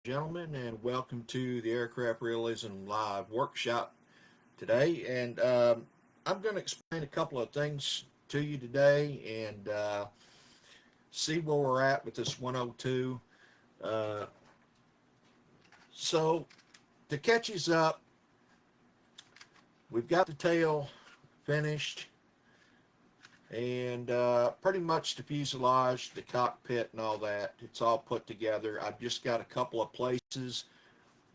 gentlemen, and welcome to the Aircraft Realism Live Workshop today. And I'm going to explain a couple of things to you today and see where we're at with this 102. Uh, so, to catch us up, we've got the tail finished and pretty much the fuselage, the cockpit, and all that. It's all put together. I've just got a couple of places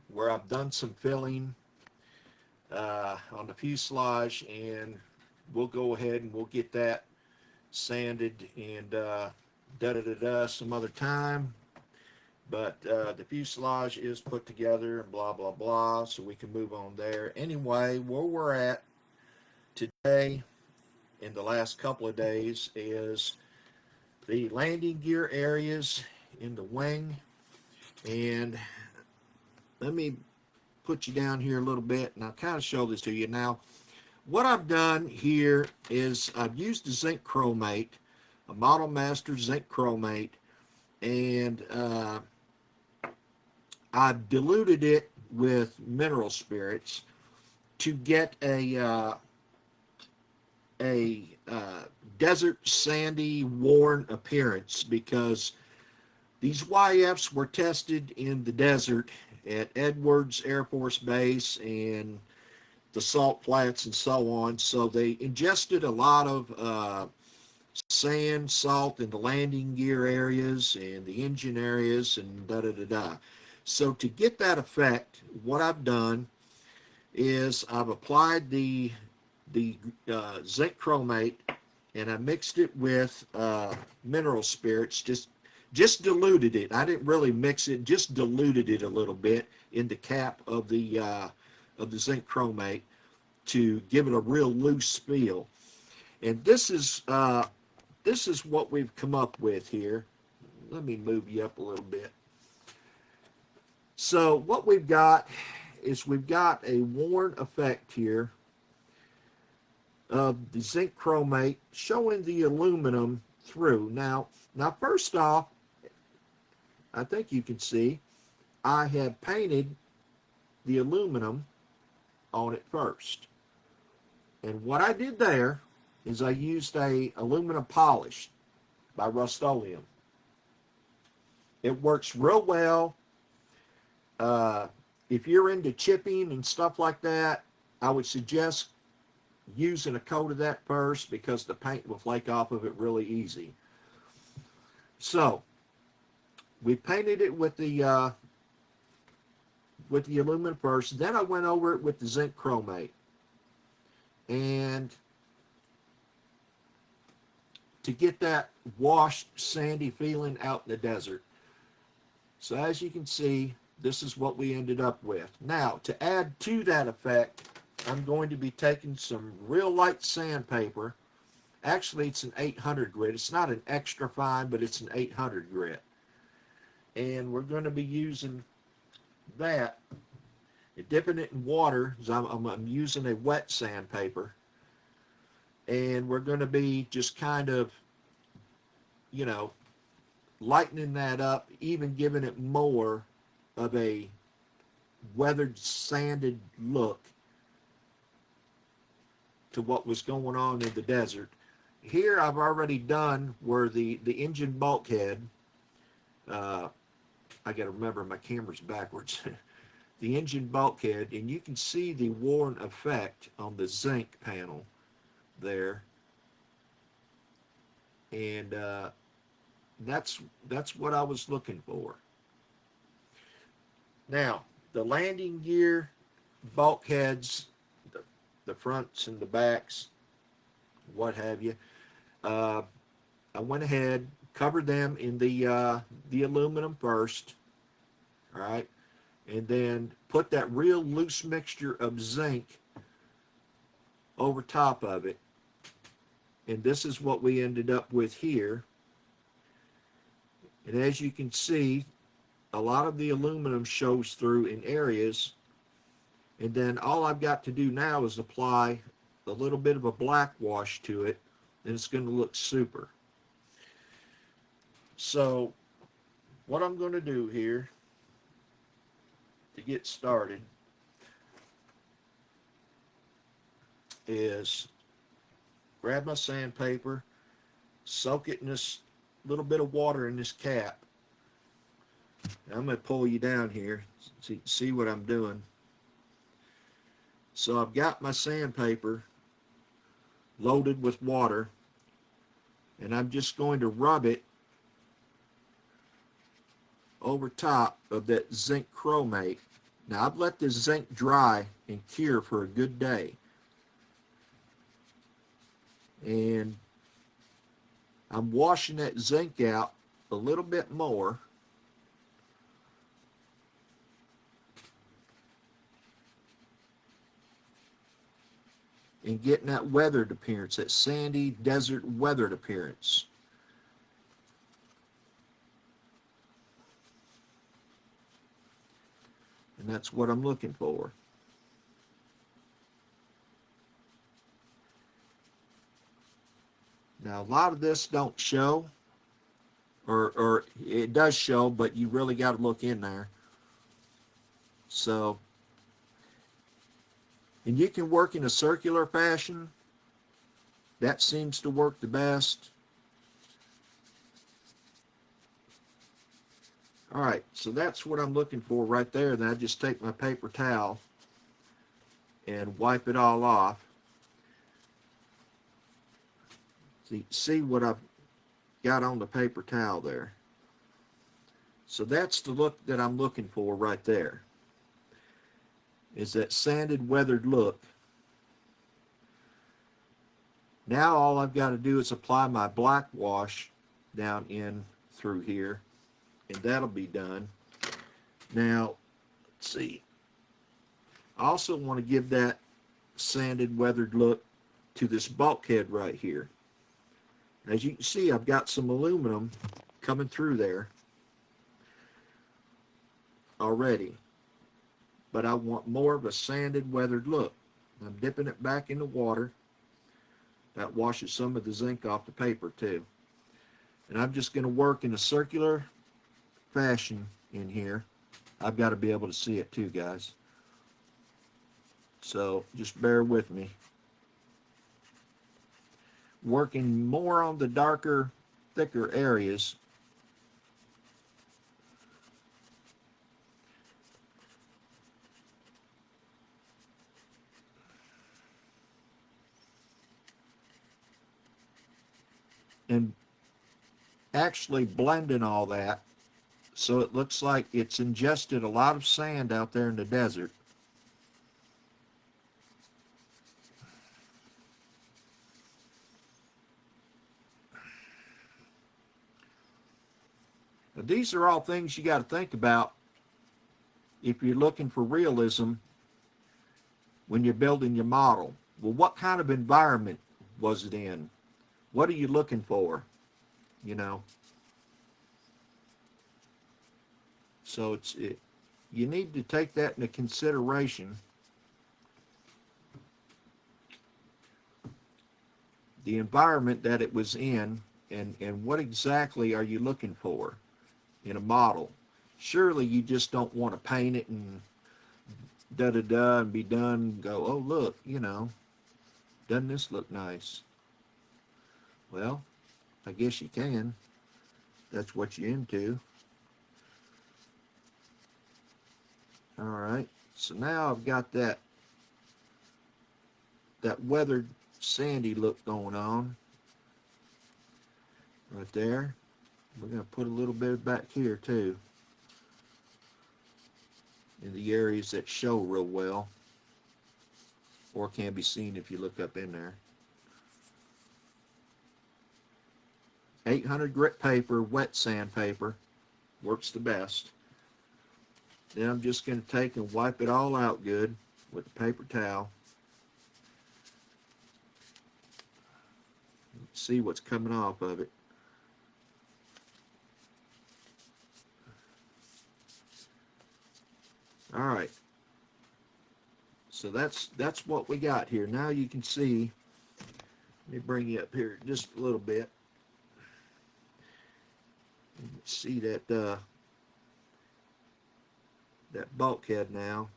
where I've done some filling on the fuselage, and we'll go ahead and we'll get that sanded and da da da da some other time. But the fuselage is put together and blah blah blah, so we can move on there. Anyway, where we're at today in the last couple of days is the landing gear areas in the wing. And let me put you down here a little bit and I'll kind of show this to you. Now, what I've done here is I've used the zinc chromate, a Model Master zinc chromate, and I've diluted it with mineral spirits to get a desert sandy worn appearance, because these YFs were tested in the desert at Edwards Air Force Base and the salt flats and so on. So they ingested a lot of sand, salt in the landing gear areas and the engine areas and da da da da. So to get that effect, what I've done is I've applied the zinc chromate, and I mixed it with mineral spirits, just diluted it. I didn't really mix it, just diluted it a little bit in the cap of the zinc chromate to give it a real loose feel. And this is what we've come up with here. Let me move you up a little bit. So what we've got is we've got a worn effect here of the zinc chromate showing the aluminum through. Now first off, I think you can see I have painted the aluminum on it first. And what I did there is I used a aluminum polish by Rust-Oleum. It works real well. If you're into chipping and stuff like that, I would suggest using a coat of that first, because the paint will flake off of it really easy. So we painted it with the aluminum first. Then I went over it with the zinc chromate, and to get that washed, sandy feeling out in the desert. So as you can see, this is what we ended up with. Now, to add to that effect, I'm going to be taking some real light sandpaper. Actually, it's an 800 grit. It's not an extra fine, but it's an 800 grit. And we're going to be using that, dipping it in water. I'm using a wet sandpaper. And we're going to be just kind of, lightening that up, even giving it more of a weathered, sanded look to what was going on in the desert. Here I've already done where the engine bulkhead, I got to remember my camera's backwards, the engine bulkhead, and you can see the worn effect on the zinc panel there. And that's what I was looking for. Now, the landing gear bulkheads, the fronts and the backs, what have you, I went ahead, covered them in the aluminum first, all right, and then put that real loose mixture of zinc over top of it. And this is what we ended up with here. And as you can see, a lot of the aluminum shows through in areas. And then all I've got to do now is apply a little bit of a black wash to it, and it's going to look super. So what I'm going to do here get started is grab my sandpaper, soak it in this little bit of water in this cap. Now I'm going to pull you down here so you can see what I'm doing. So I've got my sandpaper loaded with water, and I'm just going to rub it over top of that zinc chromate. Now I've let this zinc dry and cure for a good day. And I'm washing that zinc out a little bit more. And getting that weathered appearance, that sandy desert weathered appearance. And that's what I'm looking for. Now, a lot of this don't show, or it does show, but you really got to look in there. So, and you can work in a circular fashion. That seems to work the best. All right, so that's what I'm looking for right there. Then I just take my paper towel and wipe it all off. See what I've got on the paper towel there. So that's the look that I'm looking for right there. Is that sanded, weathered look. Now all I've got to do is apply my black wash down in through here, and that'll be done. Now, let's see. I also want to give that sanded, weathered look to this bulkhead right here. As you can see, I've got some aluminum coming through there already. But I want more of a sanded, weathered look. I'm dipping it back in the water. That washes some of the zinc off the paper too. And I'm just going to work in a circular fashion in here. I've got to be able to see it too, guys. So just bear with me. Working more on the darker, thicker areas. And actually blending all that so it looks like it's ingested a lot of sand out there in the desert. Now, these are all things you got to think about if you're looking for realism when you're building your model. Well, what kind of environment was it in? What are you looking for? You know. So you need to take that into consideration. The environment that it was in, and what exactly are you looking for in a model? Surely you just don't want to paint it and da-da-da and be done and go, oh, look, you know, doesn't this look nice? Well, I guess you can. That's what you're into. All right. So now I've got that weathered, sandy look going on right there. We're going to put a little bit back here too, in the areas that show real well, or can be seen if you look up in there. 800 grit paper, wet sandpaper, works the best. Then I'm just going to take and wipe it all out good with the paper towel. See what's coming off of it. All right. So that's what we got here. Now you can see, let me bring you up here just a little bit. You can see that that bulkhead now.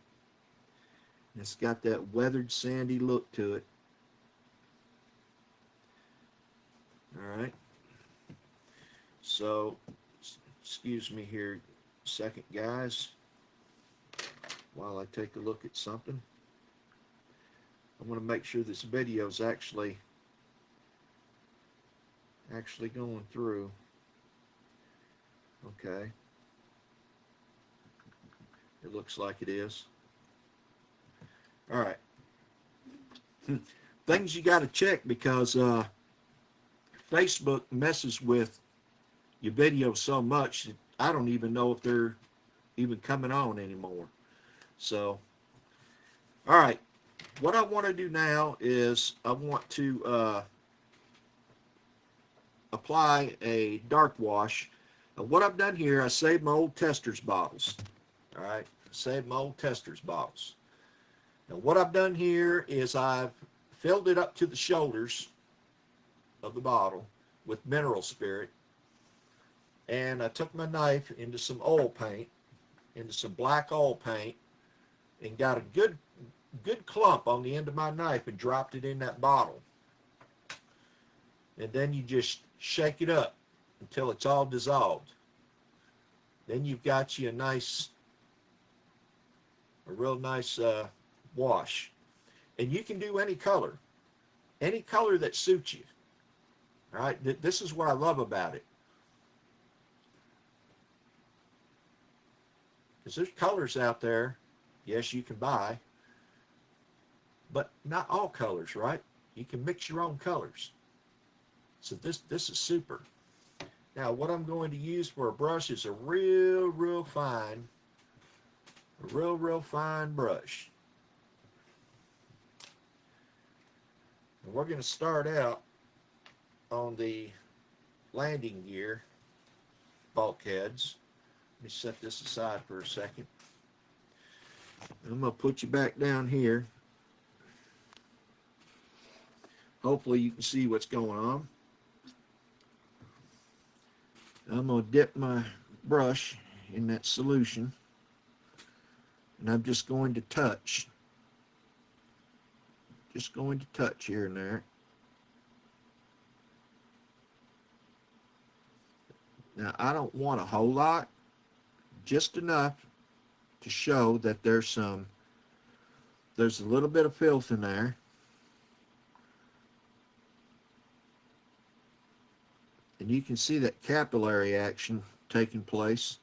It's got that weathered, sandy look to it. All right. So, excuse me here a second, guys, while I take a look at something. I want to make sure this video is actually going through. Okay. It looks like it is. All right. Things you got to check, because Facebook messes with your videos so much that I don't even know if they're even coming on anymore. So, all right. What I want to do now is I want to apply a dark wash. And what I've done here, I saved my old Testors bottles. All right. Saved my old Testors bottles. Now what I've done here is I've filled it up to the shoulders of the bottle with mineral spirit. And I took my knife into some oil paint, into some black oil paint, and got a good clump on the end of my knife and dropped it in that bottle. And then you just shake it up until it's all dissolved. Then you've got you a real nice wash. And you can do any color that suits you. All right, this is what I love about it. Because there's colors out there, yes, you can buy, but not all colors, right? You can mix your own colors. So this is super. Now what I'm going to use for a brush is a real fine brush. And we're going to start out on the landing gear bulkheads. Let me set this aside for a second. I'm going to put you back down here. Hopefully you can see what's going on. I'm going to dip my brush in that solution, and I'm just going to touch. Just going to touch here and there. Now I don't want a whole lot, just enough to show that there's a little bit of filth in there. And you can see that capillary action taking place,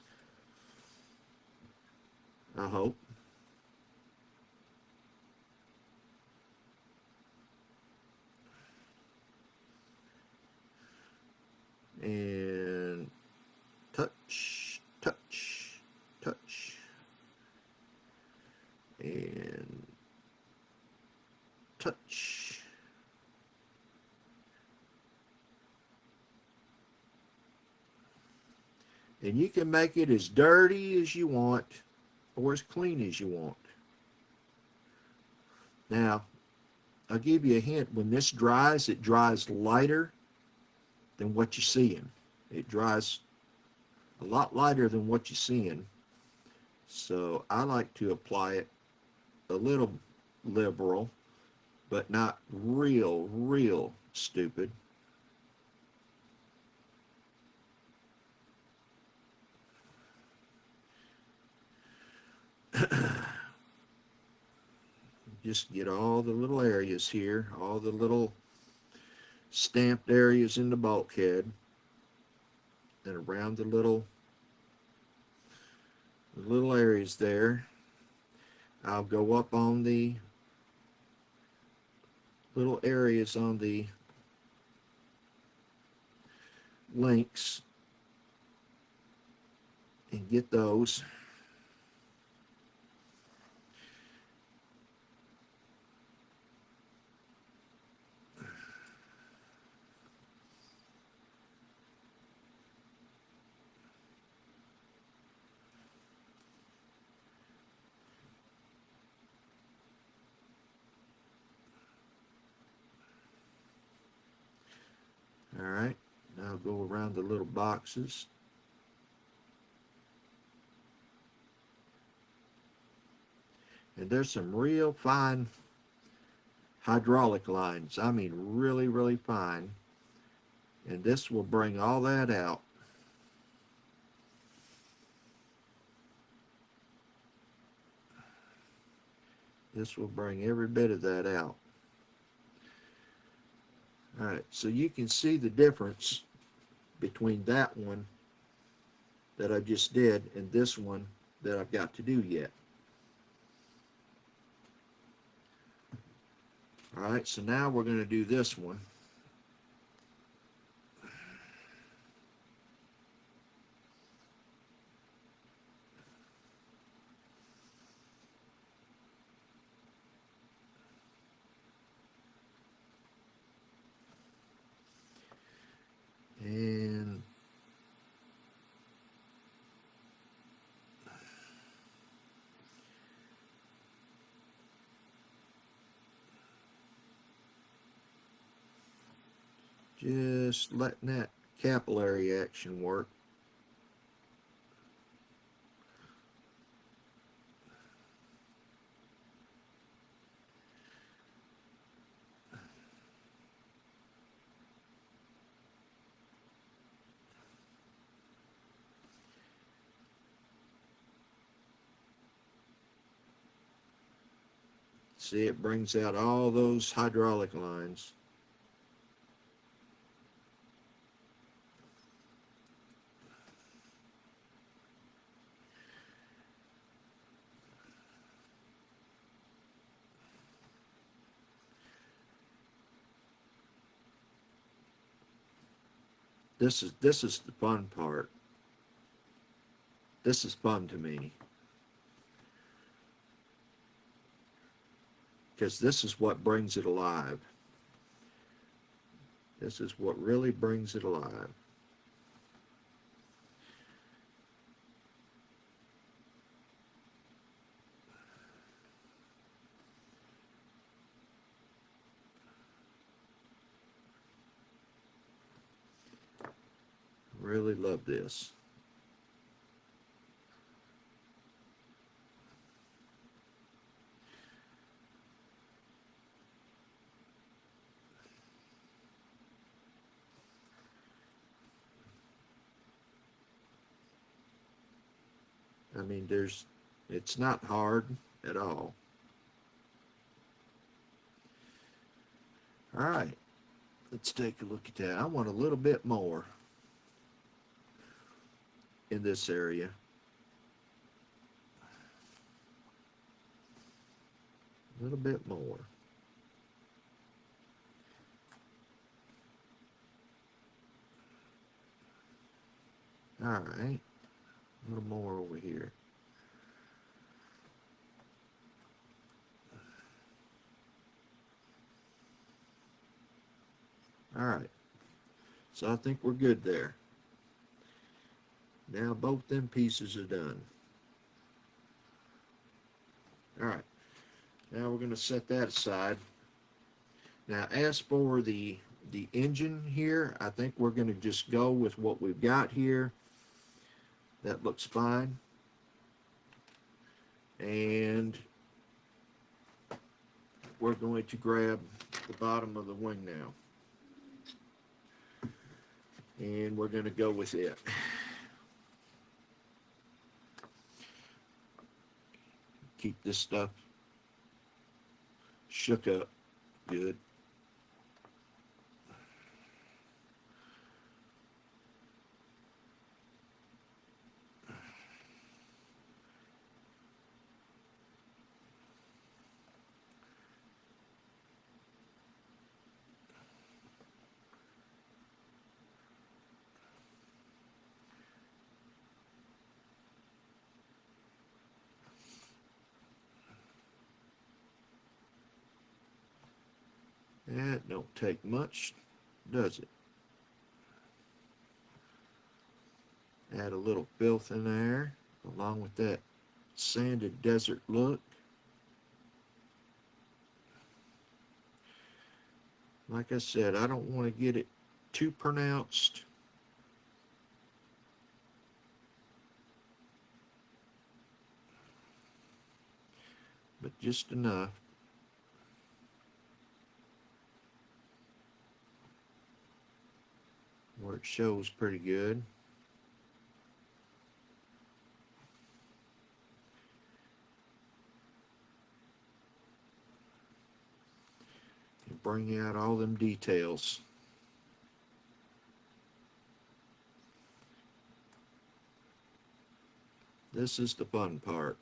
I hope. And touch, touch, touch. And touch. And you can make it as dirty as you want or as clean as you want. Now, I'll give you a hint. When this dries, it dries lighter than what you're seeing. It dries a lot lighter than what you're seeing. So I like to apply it a little liberal, but not real stupid. Just get all the little areas here, all the little stamped areas in the bulkhead, and around the little areas there. I'll go up on the little areas on the links and get those. All right, now go around the little boxes. And there's some real fine hydraulic lines. I mean, really, really fine. And this will bring all that out. This will bring every bit of that out. All right, so you can see the difference between that one that I just did and this one that I've got to do yet. All right, so now we're going to do this one. And just letting that capillary action work. See, it brings out all those hydraulic lines. This is the fun part. This is fun to me. Because this is what brings it alive. This is what really brings it alive. Really love this. I mean, it's not hard at all. All right, let's take a look at that. I want a little bit more in this area. A little bit more. All right, a little more over here. All right, so I think we're good there. Now both them pieces are done. All right, now we're going to set that aside. Now as for the engine here, I think we're going to just go with what we've got here. That looks fine. And we're going to grab the bottom of the wing now. And we're going to go with it. Keep this stuff shook up good. That don't take much, does it? Add a little filth in there, along with that sanded desert look. Like I said, I don't want to get it too pronounced. but just enough. Where it shows pretty good. And bring out all them details. This is the fun part.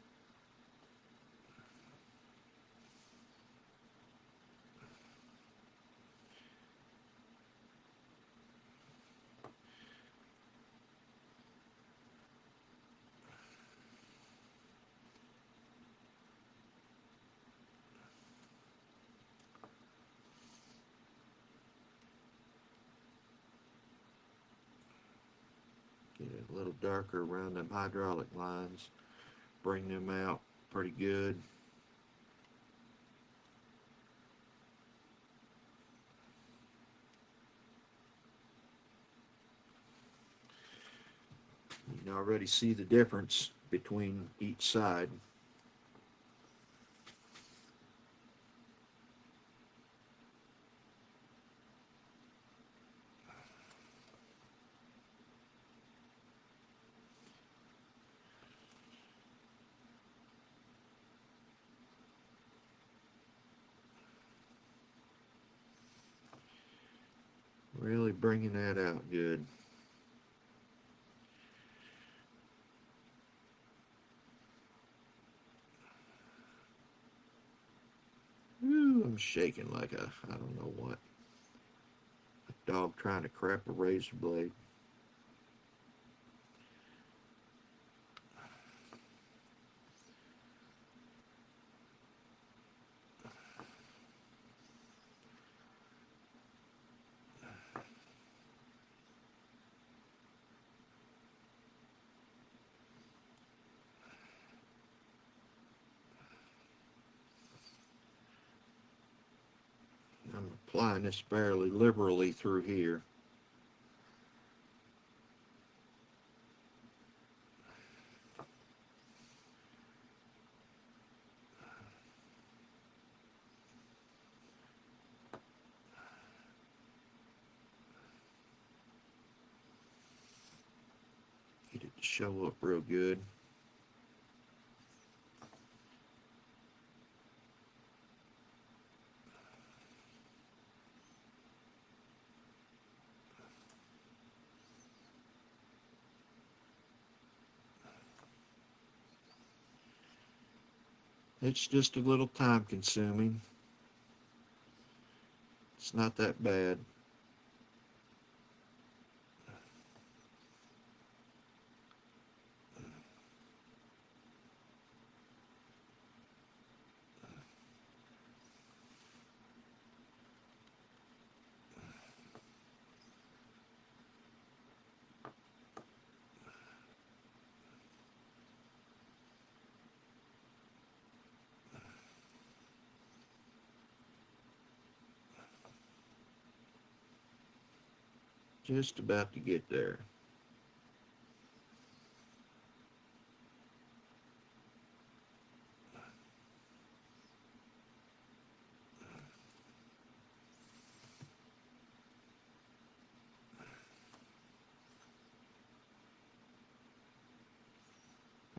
Get it a little darker around them hydraulic lines. Bring them out pretty good. You can already see the difference between each side. Really bringing that out good. Ooh, I'm shaking like I don't know what. A dog trying to crap a razor blade. I'm applying this fairly liberally through here. Get it to show up real good. It's just a little time consuming. It's not that bad. Just about to get there.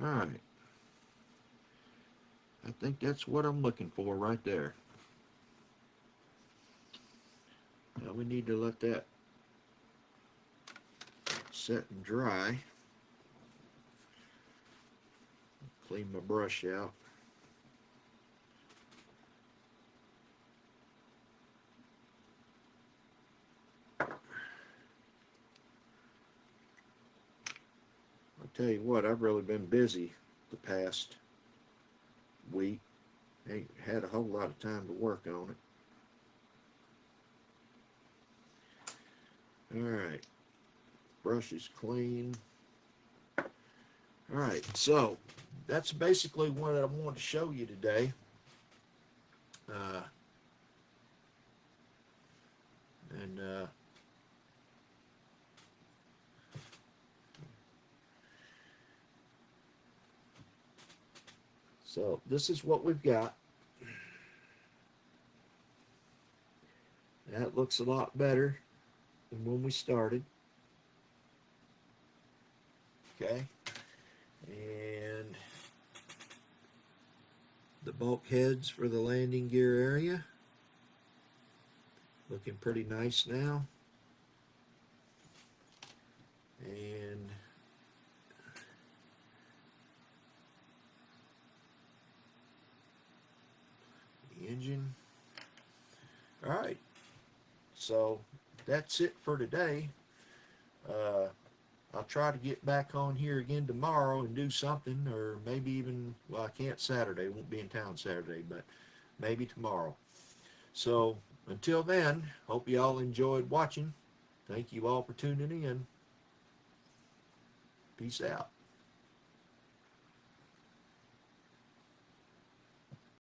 All right. I think that's what I'm looking for right there. Now we need to let that set and dry. Clean my brush out. I'll tell you what, I've really been busy the past week. Ain't had a whole lot of time to work on it. Alright. Brush is clean. Alright, so that's basically what I wanted to show you today. And So this is what we've got. That looks a lot better than when we started. Okay. And the bulkheads for the landing gear area. Looking pretty nice now. And the engine. All right. So that's it for today. I'll try to get back on here again tomorrow and do something, or maybe even, well, I can't Saturday. Won't be in town Saturday, but maybe tomorrow. So until then, hope you all enjoyed watching. Thank you all for tuning in. Peace out.